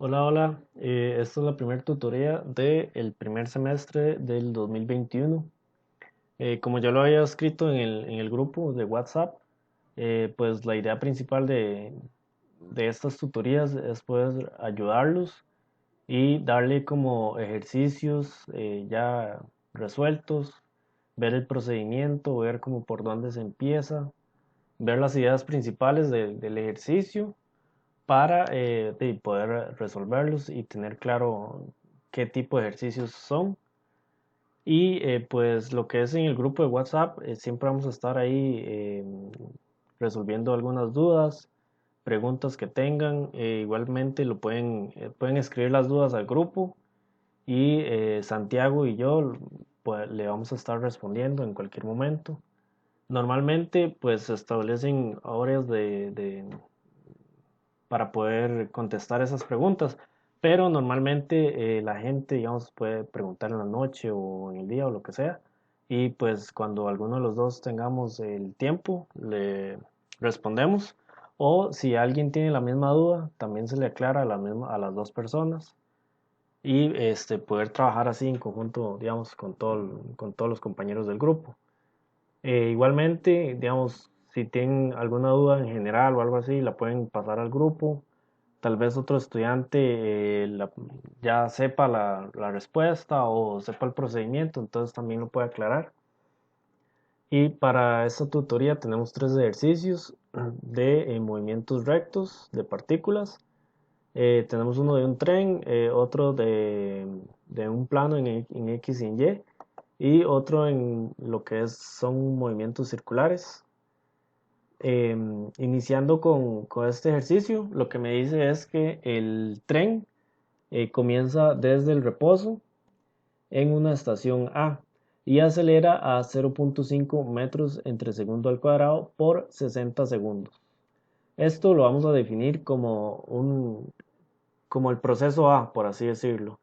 Hola, hola. Esta es la primera tutoría del primer semestre del 2021. Como ya lo había escrito en el grupo de WhatsApp, pues la idea principal de estas tutorías es poder ayudarlos y darle como ejercicios ya resueltos, ver el procedimiento, ver como por dónde se empieza, ver las ideas principales del ejercicio para poder resolverlos y tener claro qué tipo de ejercicios son. Y pues lo que es en el grupo de WhatsApp, siempre vamos a estar ahí resolviendo algunas dudas, preguntas que tengan. Igualmente pueden escribir las dudas al grupo y Santiago y yo pues, le vamos a estar respondiendo en cualquier momento. Normalmente pues se establecen horas para poder contestar esas preguntas. Pero normalmente la gente, digamos, puede preguntar en la noche o en el día o lo que sea. Y pues cuando alguno de los dos tengamos el tiempo, le respondemos. O si alguien tiene la misma duda, también se le aclara a las dos personas. Y poder trabajar así en conjunto, digamos, con todos los compañeros del grupo. Igualmente, digamos, si tienen alguna duda en general o algo así, la pueden pasar al grupo. Tal vez otro estudiante ya sepa la respuesta o sepa el procedimiento, entonces también lo puede aclarar. Y para esta tutoría tenemos tres ejercicios de movimientos rectos de partículas. Tenemos uno de un tren, otro de un plano en X y en Y otro en lo que son movimientos circulares. Iniciando con este ejercicio, lo que me dice es que el tren comienza desde el reposo en una estación A y acelera a 0.5 metros entre segundo al cuadrado por 60 segundos. Esto lo vamos a definir como el proceso A, por así decirlo,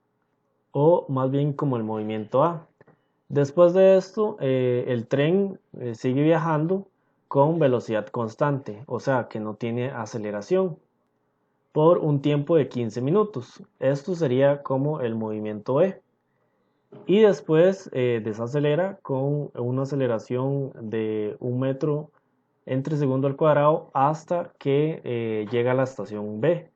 o más bien como el movimiento A. Después de esto, el tren sigue viajando con velocidad constante, o sea que no tiene aceleración, por un tiempo de 15 minutos. Esto sería como el movimiento B. Y después desacelera con una aceleración de un metro entre segundo al cuadrado hasta que llega a la estación B.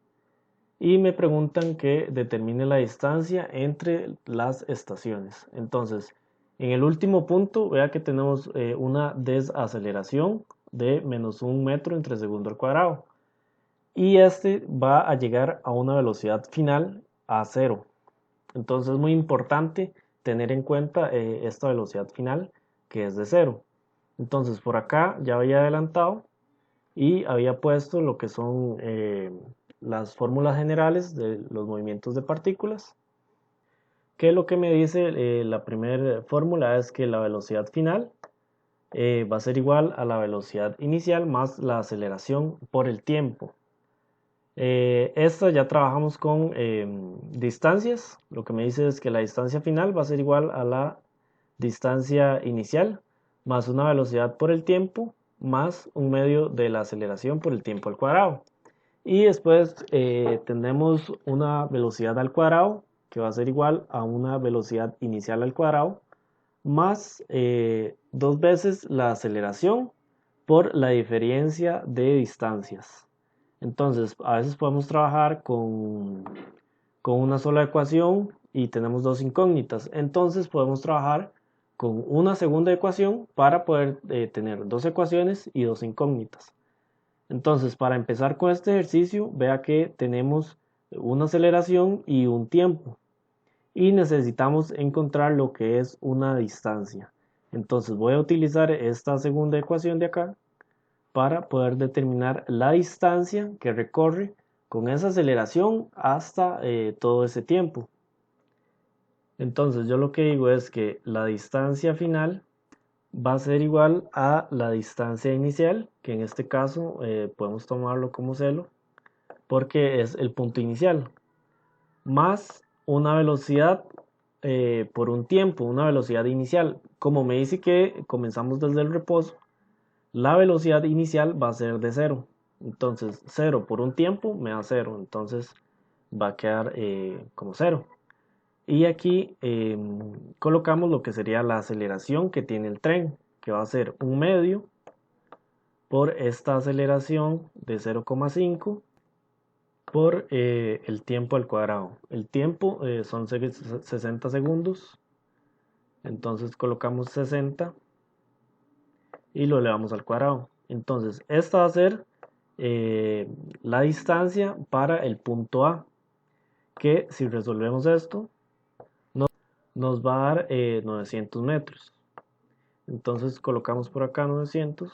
Y me preguntan que determine la distancia entre las estaciones. Entonces, en el último punto, vea que tenemos una desaceleración de menos un metro entre segundo al cuadrado. Y este va a llegar a una velocidad final a cero. Entonces es muy importante tener en cuenta esta velocidad final que es de cero. Entonces por acá ya había adelantado y había puesto lo que son las fórmulas generales de los movimientos de partículas, que lo que me dice la primera fórmula es que la velocidad final va a ser igual a la velocidad inicial más la aceleración por el tiempo. Esta ya trabajamos con distancias. Lo que me dice es que la distancia final va a ser igual a la distancia inicial más una velocidad por el tiempo más un medio de la aceleración por el tiempo al cuadrado. Y después tenemos una velocidad al cuadrado que va a ser igual a una velocidad inicial al cuadrado más dos veces la aceleración por la diferencia de distancias. Entonces, a veces podemos trabajar con una sola ecuación y tenemos dos incógnitas. Entonces, podemos trabajar con una segunda ecuación para poder tener dos ecuaciones y dos incógnitas. Entonces, para empezar con este ejercicio, vea que tenemos una aceleración y un tiempo. Y necesitamos encontrar lo que es una distancia. Entonces, voy a utilizar esta segunda ecuación de acá para poder determinar la distancia que recorre con esa aceleración hasta todo ese tiempo. Entonces yo lo que digo es que la distancia final va a ser igual a la distancia inicial, que en este caso podemos tomarlo como celo, porque es el punto inicial, más una velocidad por un tiempo, una velocidad inicial. Como me dice que comenzamos desde el reposo, la velocidad inicial va a ser de cero. Entonces, cero por un tiempo me da cero. Entonces, va a quedar como 0. Y aquí colocamos lo que sería la aceleración que tiene el tren, que va a ser 1/2 por esta aceleración de 0,5 por el tiempo al cuadrado. El tiempo son 60 segundos, entonces colocamos 60 y lo elevamos al cuadrado. Entonces esta va a ser la distancia para el punto A, que si resolvemos esto nos va a dar 900 metros. Entonces colocamos por acá 900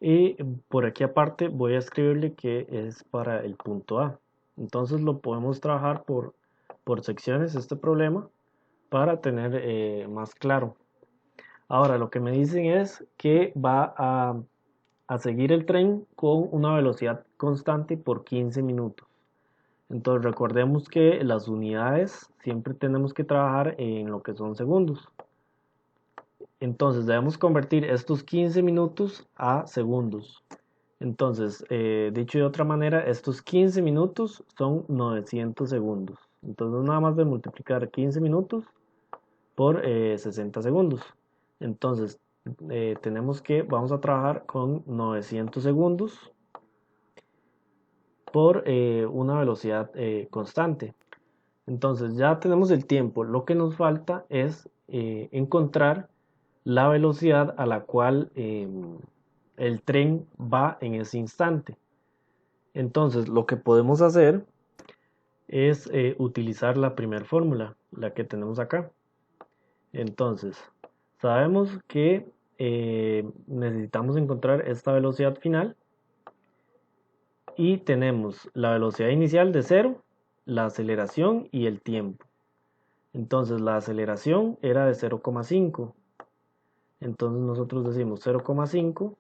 y por aquí aparte voy a escribirle que es para el punto A. Entonces lo podemos trabajar por secciones este problema para tener más claro. Ahora lo que me dicen es que va a seguir el tren con una velocidad constante por 15 minutos. Entonces recordemos que las unidades siempre tenemos que trabajar en lo que son segundos. Entonces debemos convertir estos 15 minutos a segundos. Entonces, dicho de otra manera, estos 15 minutos son 900 segundos. Entonces nada más de multiplicar 15 minutos por 60 segundos. Entonces tenemos que, vamos a trabajar con 900 segundos por una velocidad constante. Entonces ya tenemos el tiempo. Lo que nos falta es encontrar la velocidad a la cual el tren va en ese instante. Entonces lo que podemos hacer es utilizar la primera fórmula, la que tenemos acá. Entonces sabemos que necesitamos encontrar esta velocidad final y tenemos la velocidad inicial de 0, la aceleración y el tiempo. Entonces la aceleración era de 0,5. Entonces nosotros decimos 0,5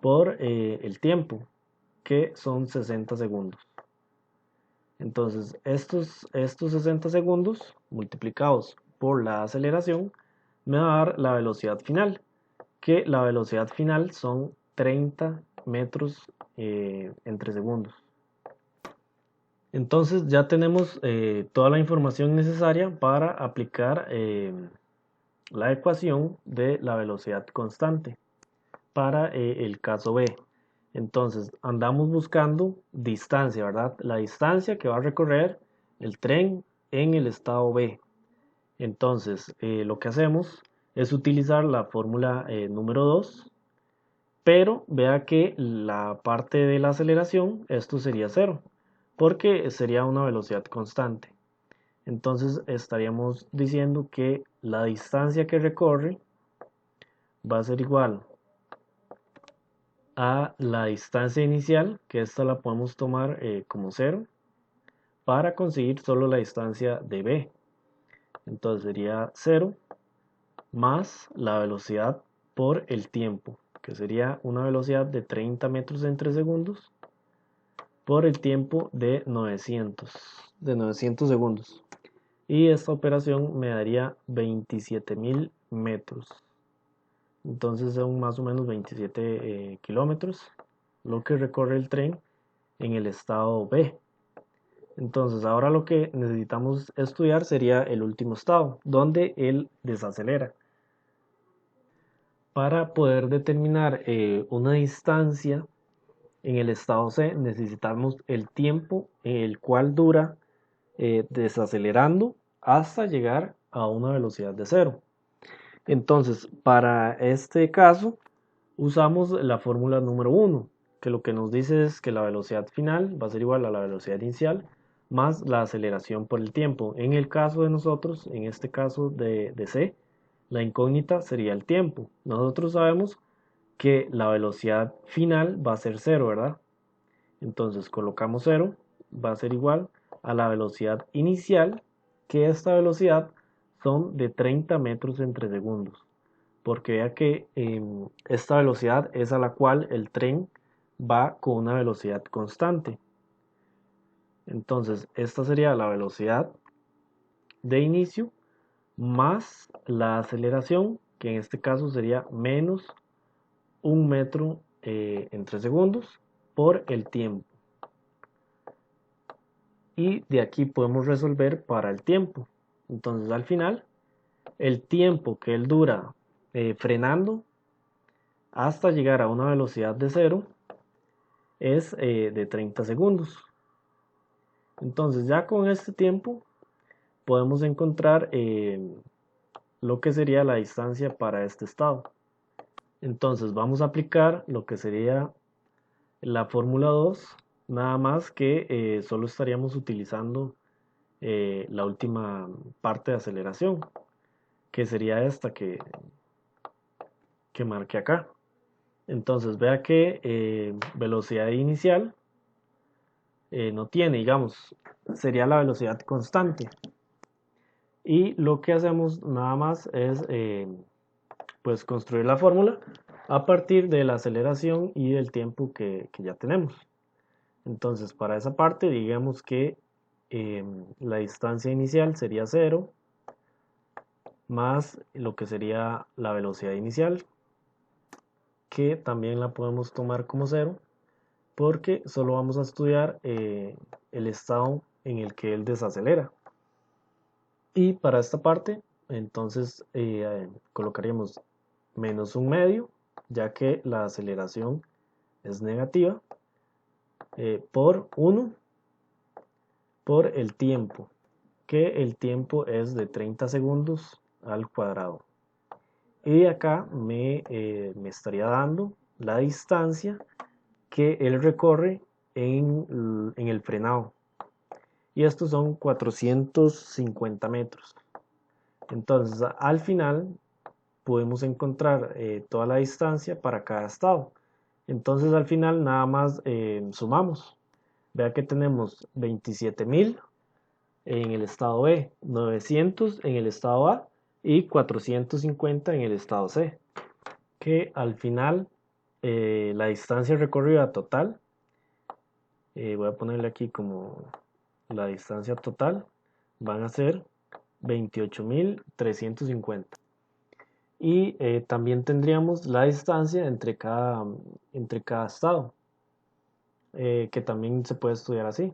por el tiempo, que son 60 segundos. Entonces estos 60 segundos multiplicados por la aceleración me va a dar la velocidad final, que la velocidad final son 30 metros entre segundos. Entonces ya tenemos toda la información necesaria para aplicar la ecuación de la velocidad constante para el caso B. Entonces andamos buscando distancia, ¿verdad? La distancia que va a recorrer el tren en el estado B. Entonces lo que hacemos es utilizar la fórmula número 2, pero vea que la parte de la aceleración, esto sería 0, porque sería una velocidad constante. Entonces estaríamos diciendo que la distancia que recorre va a ser igual a la distancia inicial, que esta la podemos tomar como 0, para conseguir solo la distancia de B. Entonces sería 0 más la velocidad por el tiempo, que sería una velocidad de 30 metros entre segundos por el tiempo de 900 segundos. Y esta operación me daría 27.000 metros. Entonces son más o menos 27 kilómetros lo que recorre el tren en el estado B. Entonces ahora lo que necesitamos estudiar sería el último estado, donde él desacelera. Para poder determinar una distancia en el estado C necesitamos el tiempo en el cual dura desacelerando hasta llegar a una velocidad de 0. Entonces, para este caso, usamos la fórmula número 1, que lo que nos dice es que la velocidad final va a ser igual a la velocidad inicial más la aceleración por el tiempo. En el caso de nosotros, en este caso de C, la incógnita sería el tiempo. Nosotros sabemos que la velocidad final va a ser 0, ¿verdad? Entonces colocamos 0, va a ser igual a la velocidad inicial, que esta velocidad son de 30 metros entre segundos, porque vea que esta velocidad es a la cual el tren va con una velocidad constante. Entonces esta sería la velocidad de inicio más la aceleración, que en este caso sería menos 1 metro entre segundos por el tiempo. y de aquí podemos resolver para el tiempo. Entonces al final, el tiempo que él dura frenando hasta llegar a una velocidad de 0 es de 30 segundos. Entonces ya con este tiempo podemos encontrar lo que sería la distancia para este estado. Entonces vamos a aplicar lo que sería la fórmula 2, nada más que solo estaríamos utilizando la última parte de aceleración, que sería esta que marqué acá. Entonces vea que velocidad inicial no tiene, digamos, sería la velocidad constante. Y lo que hacemos nada más es pues construir la fórmula a partir de la aceleración y del tiempo que ya tenemos. Entonces para esa parte digamos que la distancia inicial sería 0 más lo que sería la velocidad inicial, que también la podemos tomar como 0 porque solo vamos a estudiar el estado en el que él desacelera. Y para esta parte, entonces colocaríamos menos un medio, ya que la aceleración es negativa, por 1 por el tiempo, que el tiempo es de 30 segundos al cuadrado. Y acá me estaría dando la distancia que él recorre en el frenado. Y estos son 450 metros. Entonces, al final podemos encontrar toda la distancia para cada estado. Entonces, al final nada más sumamos. Vea que tenemos 27.000 en el estado B, 900 en el estado A y 450 en el estado C. Que al final la distancia recorrida total, voy a ponerle aquí como la distancia total, van a ser 28.350. Y también tendríamos la distancia entre cada estado, que también se puede estudiar así.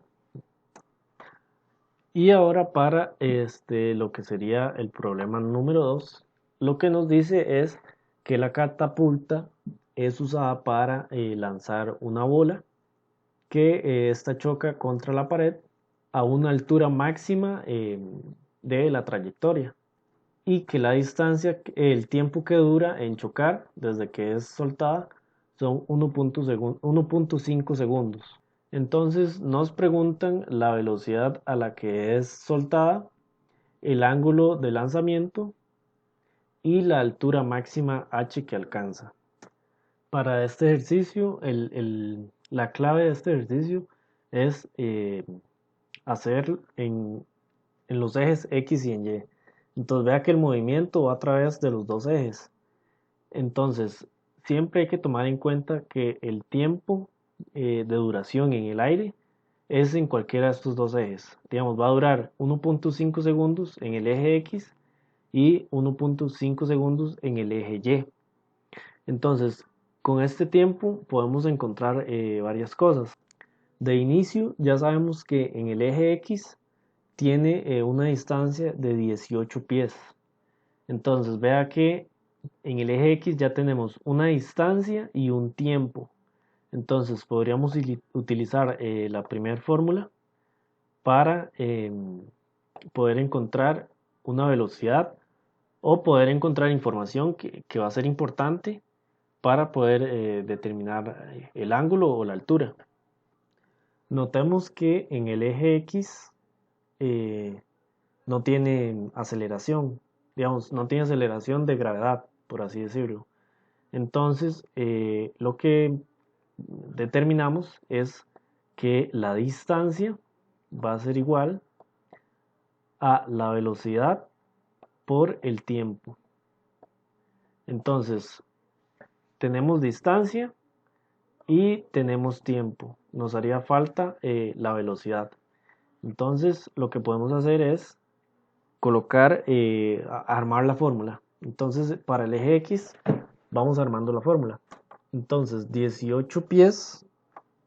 Y ahora para lo que sería el problema número 2, lo que nos dice es que la catapulta es usada para lanzar una bola que esta choca contra la pared a una altura máxima de la trayectoria y que la distancia, el tiempo que dura en chocar desde que es soltada son 1.5 segundos. Entonces nos preguntan la velocidad a la que es soltada, el ángulo de lanzamiento y la altura máxima h que alcanza. Para este ejercicio, la clave de este ejercicio es hacer en los ejes X y en Y. Entonces vea que el movimiento va a través de los dos ejes. Entonces siempre hay que tomar en cuenta que el tiempo de duración en el aire es en cualquiera de estos dos ejes. Digamos, va a durar 1.5 segundos en el eje X y 1.5 segundos en el eje Y. Entonces, con este tiempo podemos encontrar varias cosas. De inicio, ya sabemos que en el eje X tiene una distancia de 18 pies. Entonces, vea que en el eje X ya tenemos una distancia y un tiempo. Entonces, podríamos utilizar la primera fórmula para poder encontrar una velocidad o poder encontrar información que va a ser importante para poder determinar el ángulo o la altura. Notemos que en el eje X no tiene aceleración, digamos, no tiene aceleración de gravedad, por así decirlo. Entonces, lo que determinamos es que la distancia va a ser igual a la velocidad por el tiempo. Entonces, tenemos distancia y tenemos tiempo. Nos haría falta la velocidad. Entonces, lo que podemos hacer es colocar, armar la fórmula. Entonces, para el eje X, vamos armando la fórmula. Entonces, 18 pies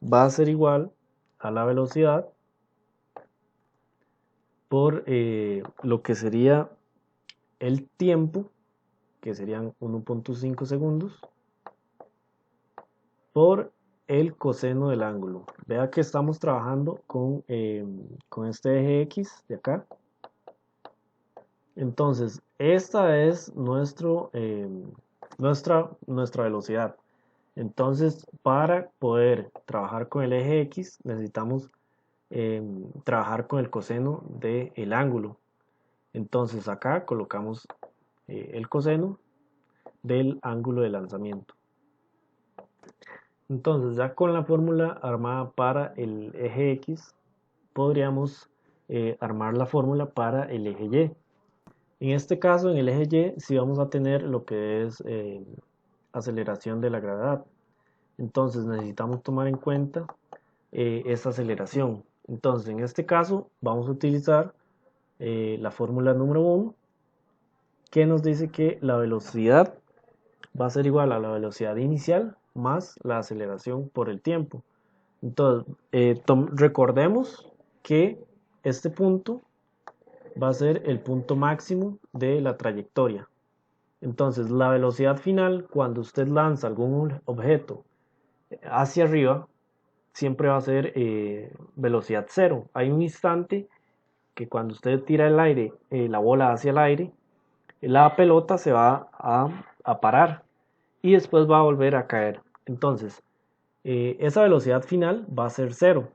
va a ser igual a la velocidad por lo que sería el tiempo, que serían 1.5 segundos, por el coseno del ángulo. Vea que estamos trabajando con este eje X de acá. Entonces, esta es nuestra velocidad. Entonces, para poder trabajar con el eje X, necesitamos trabajar con el coseno del ángulo. Entonces, acá colocamos el coseno del ángulo de lanzamiento. Entonces, ya con la fórmula armada para el eje X, podríamos armar la fórmula para el eje Y. En este caso, en el eje Y, sí vamos a tener lo que es aceleración de la gravedad. Entonces, necesitamos tomar en cuenta esta aceleración. Entonces, en este caso, vamos a utilizar la fórmula número 1, que nos dice que la velocidad va a ser igual a la velocidad inicial más la aceleración por el tiempo. Entonces, recordemos que este punto va a ser el punto máximo de la trayectoria. Entonces, la velocidad final, cuando usted lanza algún objeto hacia arriba, siempre va a ser velocidad cero. Hay un instante que cuando usted tira el aire, la bola hacia el aire, la pelota se va a parar y después va a volver a caer. Entonces, esa velocidad final va a ser cero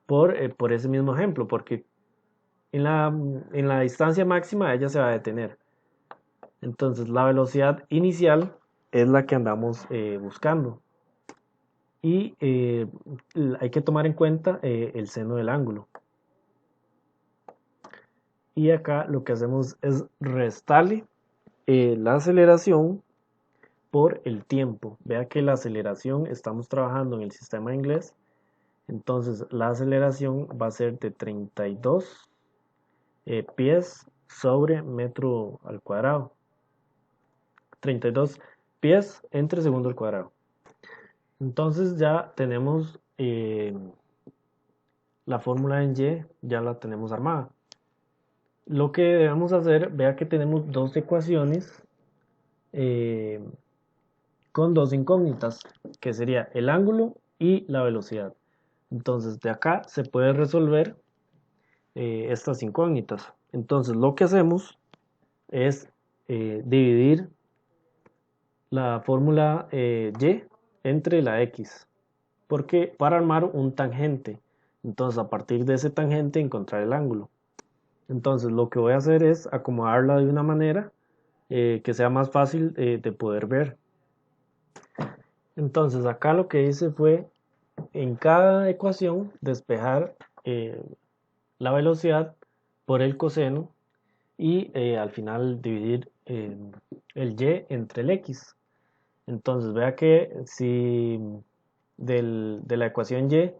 por ese mismo ejemplo, porque en la distancia máxima ella se va a detener. Entonces, la velocidad inicial es la que andamos buscando. Y hay que tomar en cuenta el seno del ángulo. Y acá lo que hacemos es restarle la aceleración por el tiempo. Vea que la aceleración, estamos trabajando en el sistema inglés, entonces la aceleración va a ser de 32 pies sobre metro al cuadrado. 32 pies entre segundo al cuadrado. Entonces ya tenemos la fórmula en Y, ya la tenemos armada. Lo que debemos hacer, vea que tenemos dos ecuaciones con dos incógnitas, que sería el ángulo y la velocidad. Entonces de acá se puede resolver estas incógnitas. Entonces lo que hacemos es dividir la fórmula Y entre la X, porque para armar un tangente, entonces a partir de ese tangente encontrar el ángulo. Entonces lo que voy a hacer es acomodarla de una manera que sea más fácil de poder ver. Entonces acá lo que hice fue en cada ecuación despejar la velocidad por el coseno y al final dividir el y entre el x. Entonces vea que si de la ecuación y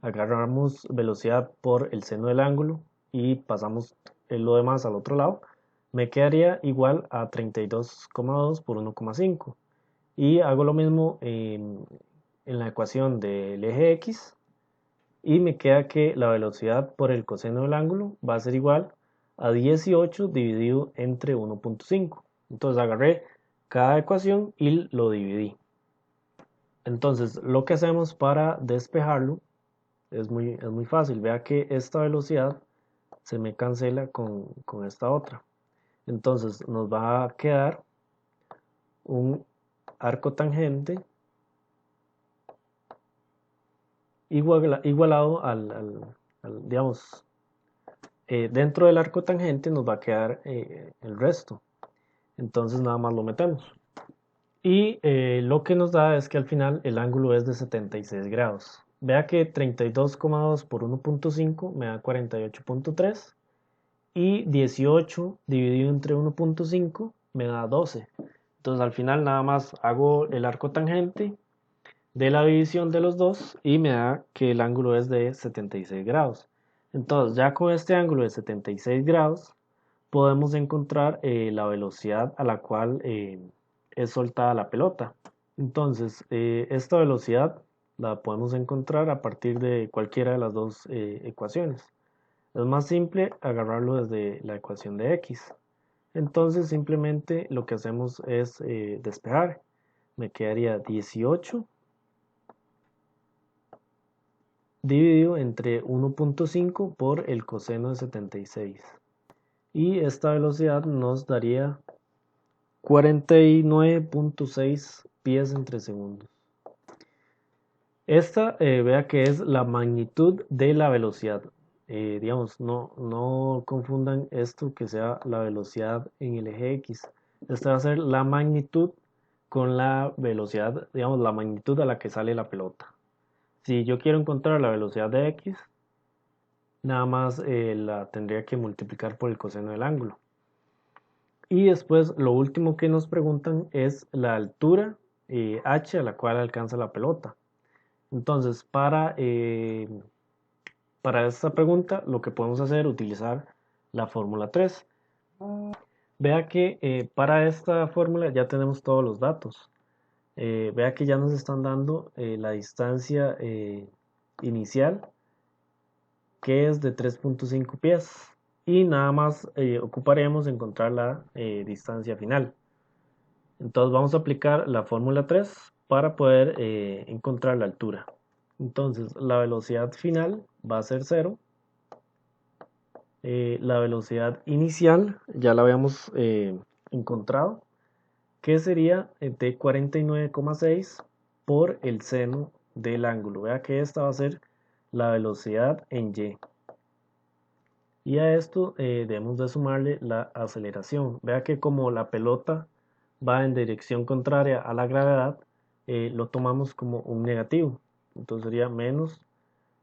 agarramos velocidad por el seno del ángulo y pasamos lo demás al otro lado, me quedaría igual a 32,2 por 1,5. Y hago lo mismo en la ecuación del eje x y me queda que la velocidad por el coseno del ángulo va a ser igual a 18 dividido entre 1.5. Entonces agarré cada ecuación y lo dividí. Entonces lo que hacemos para despejarlo es muy fácil. Vea que esta velocidad se me cancela con esta otra. Entonces nos va a quedar un arco tangente igualado digamos, dentro del arco tangente nos va a quedar el resto. Entonces nada más lo metemos. Y lo que nos da es que al final el ángulo es de 76 grados. Vea que 32,2 por 1.5 me da 48,3 y 18 dividido entre 1.5 me da 12. Entonces al final nada más hago el arco tangente de la división de los dos y me da que el ángulo es de 76 grados. Entonces ya con este ángulo de 76 grados podemos encontrar la velocidad a la cual es soltada la pelota. Entonces esta velocidad la podemos encontrar a partir de cualquiera de las dos ecuaciones. Es más simple agarrarlo desde la ecuación de x. Entonces simplemente lo que hacemos es despejar. Me quedaría 18 dividido entre 1.5 por el coseno de 76. Y esta velocidad nos daría 49.6 pies entre segundos. Esta, vea que es la magnitud de la velocidad. Digamos, no confundan esto que sea la velocidad en el eje X. Esta va a ser la magnitud con la velocidad, digamos, la magnitud a la que sale la pelota. Si yo quiero encontrar la velocidad de X, nada más la tendría que multiplicar por el coseno del ángulo. Y después lo último que nos preguntan es la altura h a la cual alcanza la pelota. Entonces, para esta pregunta, lo que podemos hacer es utilizar la fórmula 3. Vea que para esta fórmula ya tenemos todos los datos. Vea que ya nos están dando la distancia inicial, que es de 3.5 pies. Y nada más ocuparemos encontrar la distancia final. Entonces vamos a aplicar la fórmula 3 para poder encontrar la altura. Entonces la velocidad final va a ser 0. La velocidad inicial ya la habíamos encontrado, que sería de 49,6 por el seno del ángulo. Vea que esta va a ser la velocidad en y. Y a esto debemos de sumarle la aceleración. Vea que como la pelota va en dirección contraria a la gravedad, lo tomamos como un negativo. Entonces sería menos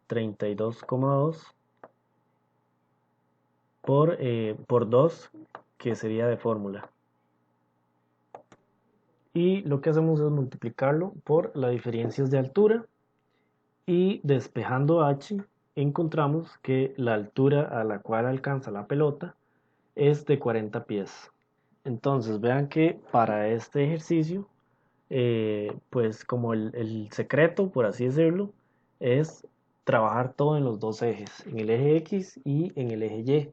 32,2 por 2, que sería de fórmula. Y lo que hacemos es multiplicarlo por las diferencias de altura, y despejando h encontramos que la altura a la cual alcanza la pelota es de 40 pies. Entonces vean que para este ejercicio, pues como el secreto, por así decirlo, es trabajar todo en los dos ejes, en el eje X y en el eje Y.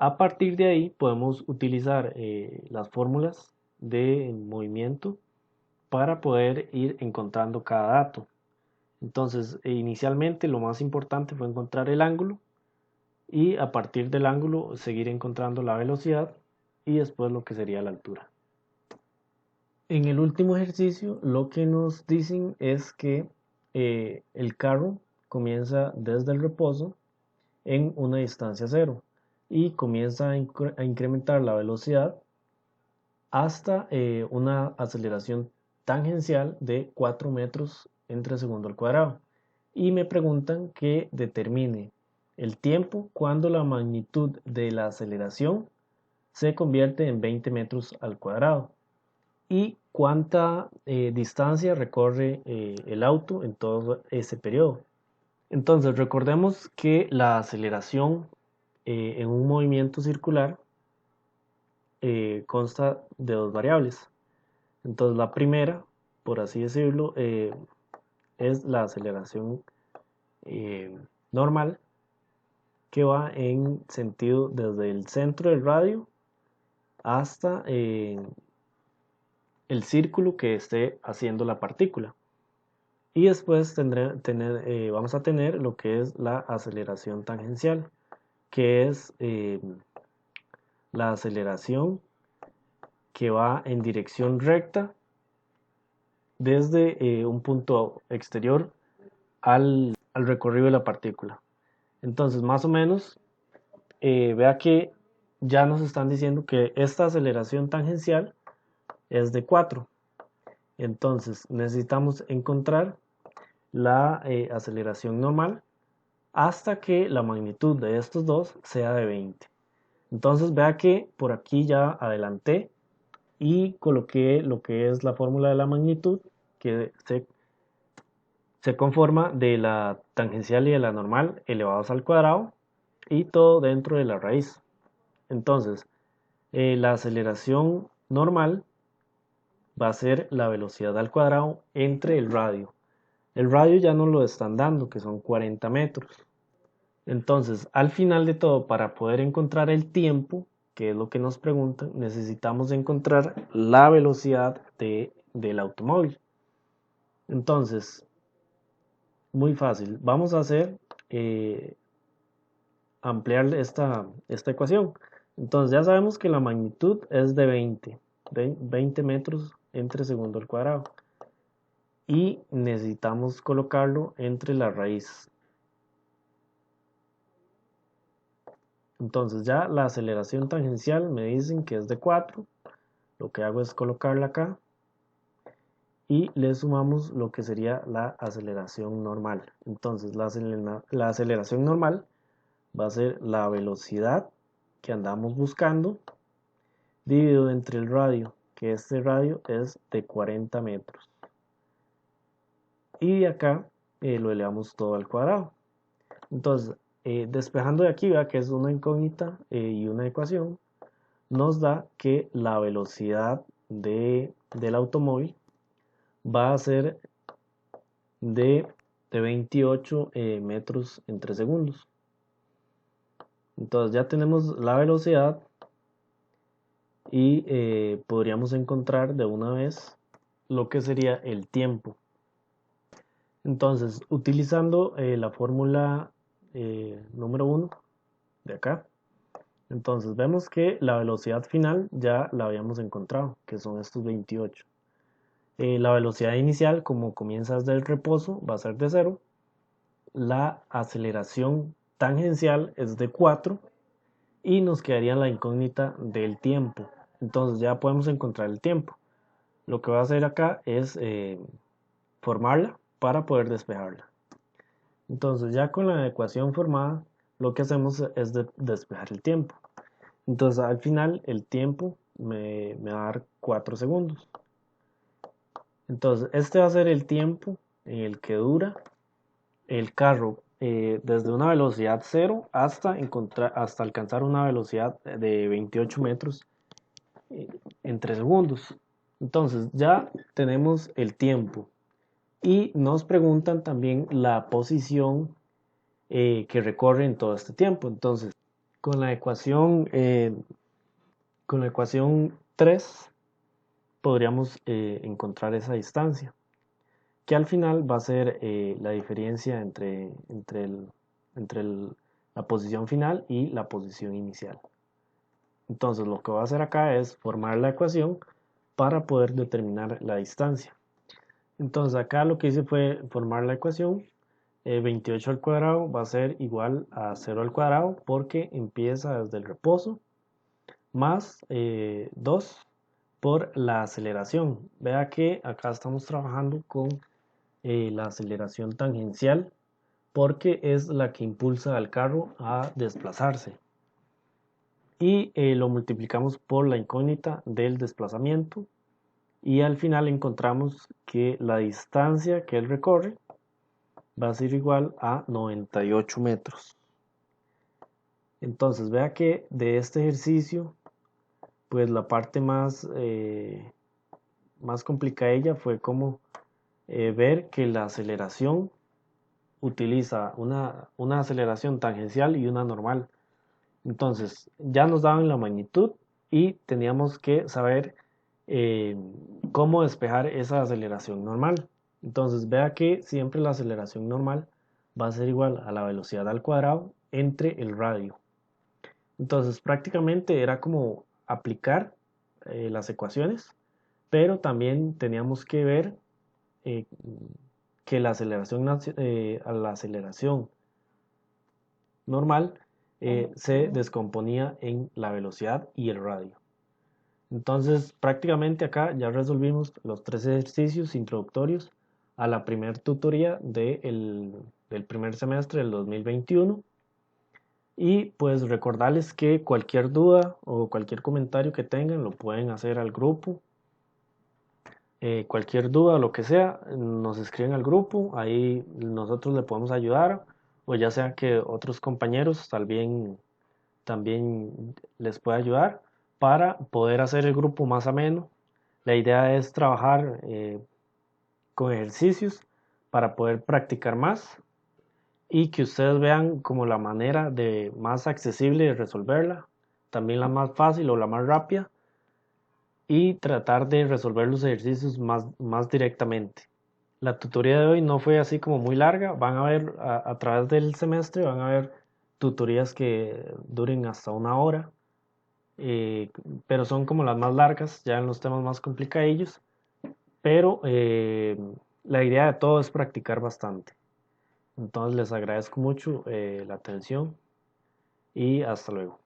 A partir de ahí podemos utilizar las fórmulas de movimiento para poder ir encontrando cada dato. Entonces, inicialmente lo más importante fue encontrar el ángulo, y a partir del ángulo seguir encontrando la velocidad y después lo que sería la altura. En el último ejercicio lo que nos dicen es que el carro comienza desde el reposo en una distancia cero y comienza a incrementar la velocidad hasta una aceleración tangencial de 4 metros entre segundo al cuadrado. Y me preguntan que determine el tiempo cuando la magnitud de la aceleración se convierte en 20 metros al cuadrado y cuánta distancia recorre el auto en todo ese periodo. Entonces recordemos que la aceleración en un movimiento circular consta de dos variables. Entonces la primera, por así decirlo, es la aceleración normal, que va en sentido desde el centro del radio hasta el círculo que esté haciendo la partícula. Y después vamos a tener lo que es la aceleración tangencial, que es la aceleración que va en dirección recta desde un punto exterior al recorrido de la partícula. Entonces, más o menos, vea que ya nos están diciendo que esta aceleración tangencial es de 4. Entonces, necesitamos encontrar la aceleración normal hasta que la magnitud de estos dos sea de 20. Entonces, vea que por aquí ya adelanté y coloqué lo que es la fórmula de la magnitud, que se conforma de la tangencial y de la normal elevados al cuadrado, y todo dentro de la raíz. Entonces, la aceleración normal va a ser la velocidad al cuadrado entre el radio. El radio ya nos lo están dando, que son 40 metros. Entonces, al final de todo, para poder encontrar el tiempo, que es lo que nos preguntan, necesitamos encontrar la velocidad del automóvil. Entonces, muy fácil. Vamos a hacer ampliar esta ecuación. Entonces, ya sabemos que la magnitud es de 20 metros entre segundo al cuadrado. Y necesitamos colocarlo entre las raíces. Entonces ya la aceleración tangencial me dicen que es de 4. Lo que hago es colocarla acá y le sumamos lo que sería la aceleración normal. Entonces la aceleración normal va a ser la velocidad que andamos buscando dividido entre el radio, que este radio es de 40 metros. Y de acá lo elevamos todo al cuadrado. Entonces, despejando de aquí, vea que es una incógnita y una ecuación, nos da que la velocidad del automóvil va a ser de 28 metros entre segundos. Entonces ya tenemos la velocidad y podríamos encontrar de una vez lo que sería el tiempo. Entonces, utilizando la fórmula número 1 de acá, entonces vemos que la velocidad final ya la habíamos encontrado, que son estos 28. La velocidad inicial, como comienza desde el reposo, va a ser de 0. La aceleración tangencial es de 4 y nos quedaría la incógnita del tiempo. Entonces ya podemos encontrar el tiempo. Lo que voy a hacer acá es formarla para poder despejarla. Entonces ya con la ecuación formada, lo que hacemos es despejar el tiempo. Entonces al final el tiempo me va a dar 4 segundos. Entonces este va a ser el tiempo en el que dura el carro desde una velocidad 0 hasta alcanzar una velocidad de 28 metros en 3 segundos. Entonces ya tenemos el tiempo y nos preguntan también la posición que recorre en todo este tiempo. Entonces con la ecuación, con la ecuación 3 podríamos encontrar esa distancia, que al final va a ser la diferencia entre la posición final y la posición inicial. Entonces lo que voy a hacer acá es formar la ecuación para poder determinar la distancia. Entonces acá lo que hice fue formar la ecuación. 28 al cuadrado va a ser igual a 0 al cuadrado porque empieza desde el reposo más 2 por la aceleración. Vea que acá estamos trabajando con la aceleración tangencial porque es la que impulsa al carro a desplazarse. Y lo multiplicamos por la incógnita del desplazamiento y al final encontramos que la distancia que él recorre va a ser igual a 98 metros. Entonces vea que de este ejercicio pues la parte más complicada fue como ver que la aceleración utiliza una aceleración tangencial y una normal. Entonces ya nos daban la magnitud y teníamos que saber eh, cómo despejar esa aceleración normal. Entonces vea que siempre la aceleración normal va a ser igual a la velocidad al cuadrado entre el radio. Entonces prácticamente era como aplicar las ecuaciones, pero también teníamos que ver eh, que a la aceleración normal se descomponía en la velocidad y el radio. Entonces, prácticamente acá ya resolvimos los 3 ejercicios introductorios a la primer tutoría del primer semestre del 2021. Y pues recordarles que cualquier duda o cualquier comentario que tengan lo pueden hacer al grupo. Cualquier duda o lo que sea, nos escriben al grupo, ahí nosotros le podemos ayudar, o ya sea que otros compañeros también les pueda ayudar para poder hacer el grupo más ameno. La idea es trabajar con ejercicios para poder practicar más y que ustedes vean como la manera de más accesible de resolverla, también la más fácil o la más rápida, y tratar de resolver los ejercicios más directamente. La tutoría de hoy no fue así como muy larga, van a ver a través del semestre, van a ver tutorías que duren hasta una hora, eh, pero son como las más largas, ya en los temas más complicadillos, pero la idea de todo es practicar bastante. Entonces les agradezco mucho la atención y hasta luego.